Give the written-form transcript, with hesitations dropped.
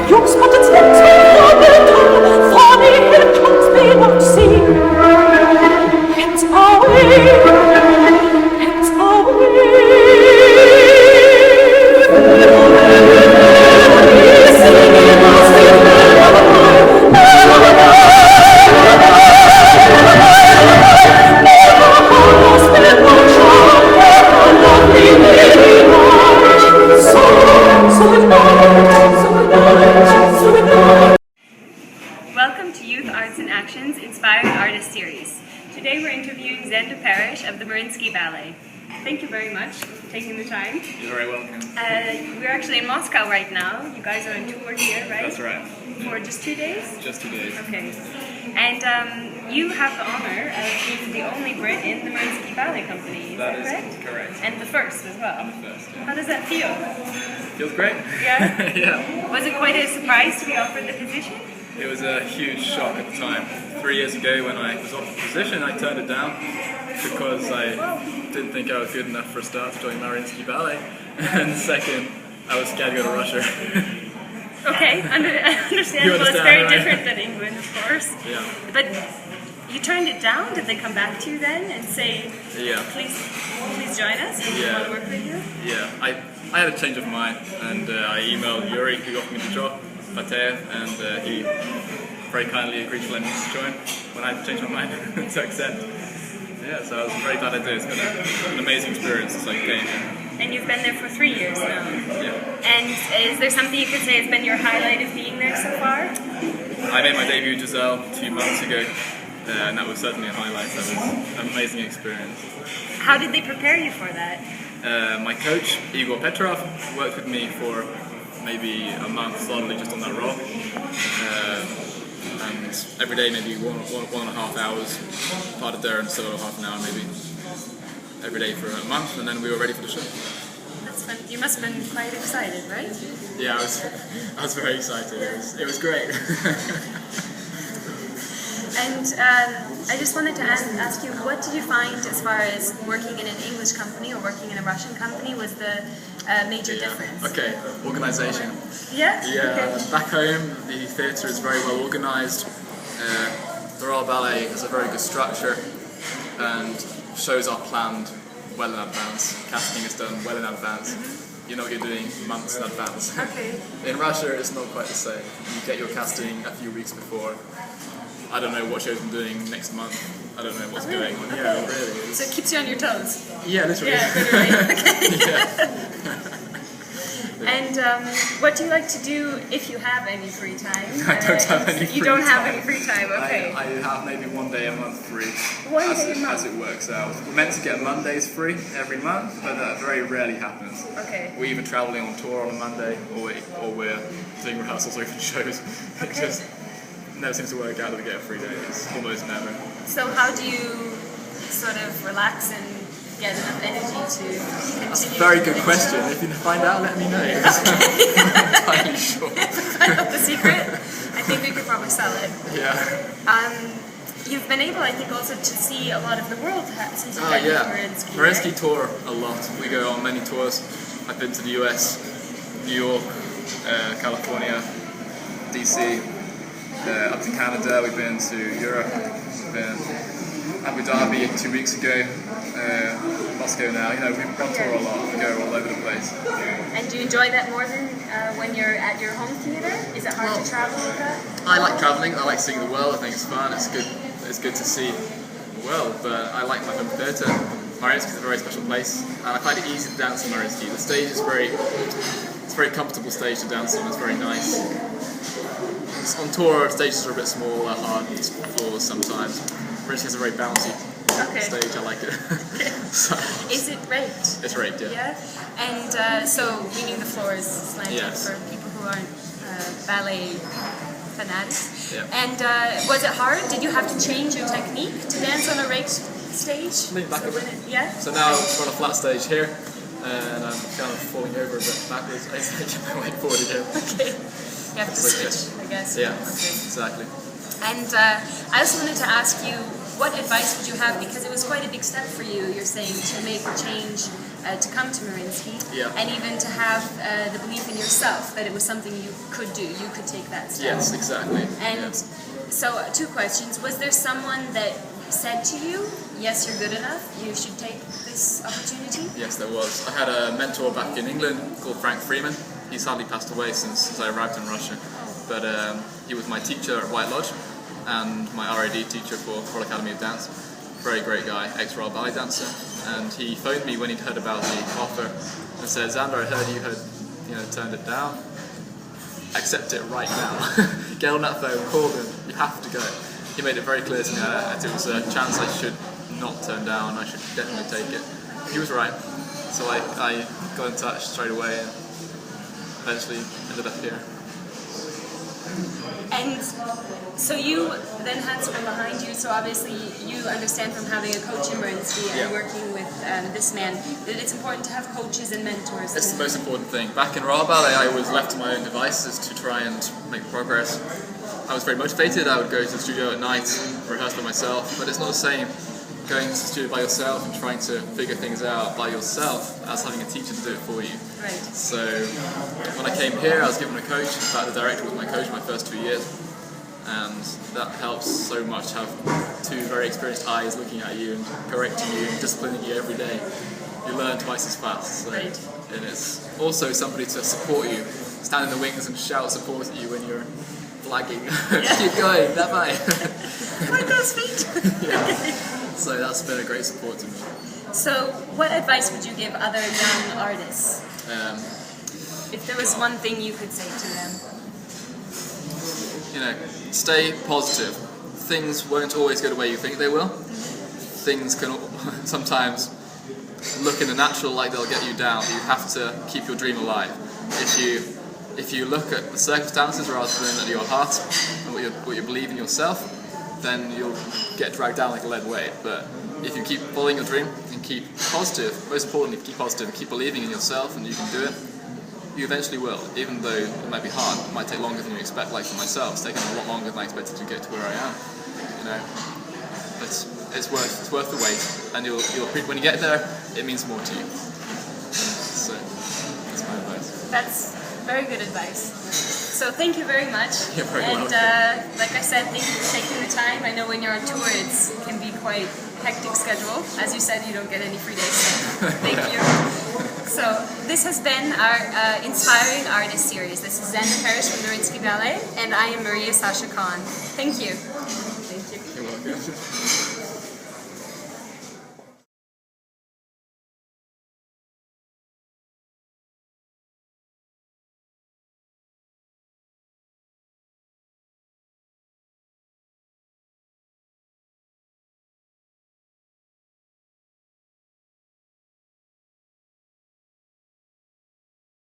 Jungs, spottet's nicht zu Vorbilder, vor die Herkunft will und sie. Hands away, hands Welcome to Youth Arts in Action's Inspired Artist Series. Today we're interviewing Xander Parish of the Mariinsky Ballet. Thank you very much for taking the time. You're very welcome. We're actually in Moscow right now. You guys are on tour here, right? That's right. For just 2 days? Just 2 days. Okay. And you have the honor of being the only Brit in the Mariinsky Ballet Company, is that correct? Correct. And the first as well. I'm the first, yeah. How does that feel? Feels great. Yeah? Yeah. Was it quite a surprise to be offered the position? It was a huge shock at the time. 3 years ago when I was offered the position, I turned it down because I didn't think I was good enough for a start to join Mariinsky Ballet. And second, I was scared to go to Russia. Okay, understandable. It's very different than England, of course. Yeah. But you turned it down? Did they come back to you then and say, Yeah. please join us and we want to work with you? Yeah, I had a change of mind and I emailed Yuri, who offered me the job, Patev, and he very kindly agreed to let me join when I changed my mind to accept. Yeah, so I was very glad I did. It's been an amazing experience since I came here. And you've been there for 3 years now. Yeah. And is there something you could say has been your highlight of being there so far? I made my debut at Giselle 2 months ago, and that was certainly a highlight. That was an amazing experience. How did they prepare you for that? My coach, Igor Petrov, worked with me for maybe a month solidly just on that role. And every day maybe one and a half hours, part of there and solo half an hour maybe. Every day for a month, and then we were ready for the show. That's fun. You must have been quite excited, right? Yeah, I was very excited. It was great. And I just wanted to ask you, what did you find as far as working in an English company or working in a Russian company was the major difference? Okay, organisation. Yeah? Yeah, Okay. back home the theatre is very well organised. The Royal Ballet has a very good structure and shows are planned well in advance. Casting is done well in advance. You know what you're doing months in advance. Okay. In Russia it's not quite the same. You get your casting a few weeks before. I don't know what shows I'm doing next month. I don't know what's going on. Yeah, really. So it keeps you on your toes? Yeah, literally. Yeah, literally. Okay. Yeah. And what do you like to do if you have any free time? I don't have any free time. You don't have any free time, okay. I have maybe 1 day a month free. One day a month? As it works out. We're meant to get Mondays free every month, but that very rarely happens. Okay. We're either travelling on tour on a Monday, or we're doing rehearsals or even shows. Okay. It just never seems to work out that we get a free day. It's almost never. So how do you sort of relax and get enough energy to continue? That's a very good question. If you find out, let me know. I'm not entirely sure. Find out the secret? I think we could probably sell it. Yeah. You've been able, I think, also to see a lot of the world since you've been yeah. Mariinsky. Mariinsky Right? tour a lot. We go on many tours. I've been to the US, New York, California, DC, up to Canada. We've been to Europe. We've been Abu Dhabi 2 weeks ago. Moscow now. You know, we run tour a lot. We go all over the place. And do you enjoy that more than when you're at your home theatre? Is it hard to travel with that? I like travelling. I like seeing the world. I think it's fun. It's good to see the world. But I like my home theatre. Mariinsky is a very special place, and I find it easy to dance in Mariinsky. The stage is it's a very comfortable stage to dance on. It's very nice. On tour, stages are a bit small, hard floors sometimes. Mariinsky has a very bouncy stage. I like it. So, is it raked? It's raked, yeah. Yeah. And so meaning the floor is slanted for people who aren't ballet fanatics. Yeah. And was it hard? Did you have to change your technique to dance on a raked stage? Lean back a bit. Yeah. So now we're on a flat stage here, and I'm kind of falling over a bit backwards. I get my way forward again. Okay. You have to switch, I guess. Yeah, okay. Exactly. And I also wanted to ask you, what advice would you have, because it was quite a big step for you, you're saying, to make a change to come to Mariinsky, Yeah. and even to have the belief in yourself that it was something you could do, you could take that step. Yes, exactly. And so, two questions. Was there someone that said to you, yes, you're good enough, you should take this opportunity? Yes, there was. I had a mentor back in England called Frank Freeman. He's sadly passed away since I arrived in Russia. But he was my teacher at White Lodge and my RAD teacher for Royal Academy of Dance. Very great guy, ex-Royal Ballet dancer. And he phoned me when he'd heard about the offer and said, Xander, I heard you had turned it down. Accept it right now. Get on that phone, call them, you have to go. He made it very clear to me that it was a chance I should not turn down, I should definitely take it. He was right. So I got in touch straight away and eventually ended up here. And so you then had someone behind you, so obviously you understand from having a coach in Mariinsky and working with this man that it's important to have coaches and mentors. It's the most important thing. Back in Royal Ballet I was left to my own devices to try and make progress. I was very motivated, I would go to the studio at night, rehearse by myself, but it's not the same going to the studio by yourself and trying to figure things out by yourself as having a teacher to do it for you. Right. So when I came here I was given a coach. In fact the director was my coach my first 2 years, and that helps so much to have two very experienced eyes looking at you and correcting you and disciplining you every day. You learn twice as fast. So, right. And it's also somebody to support you, stand in the wings and shout support at you when you're flagging. Keep going, that way. Like those feet. So that's been a great support to me. So what advice would you give other young artists? If there was one thing you could say to them? Stay positive. Things won't always go the way you think they will. Things can sometimes look in the natural like they'll get you down. You have to keep your dream alive. If you look at the circumstances rather than at your heart and what you believe in yourself, then you'll get dragged down like a lead weight. But if you keep following your dream and keep positive, most importantly, keep positive and keep believing in yourself and you can do it, you eventually will, even though it might be hard. It might take longer than you expect, like for myself. It's taken a lot longer than I expected to get to where I am. But it's worth the wait, and when you get there, it means more to you. So that's my advice. That's very good advice. So thank you very much. You're very welcome. Like I said, thank you for taking the time. I know when you're on tour it can be quite hectic schedule. As you said, you don't get any free days, so thank you. So this has been our Inspiring Artist series. This is Xander Parish from Mariinsky Ballet, and I am Maria Sascha. Thank you. Thank you. You're welcome.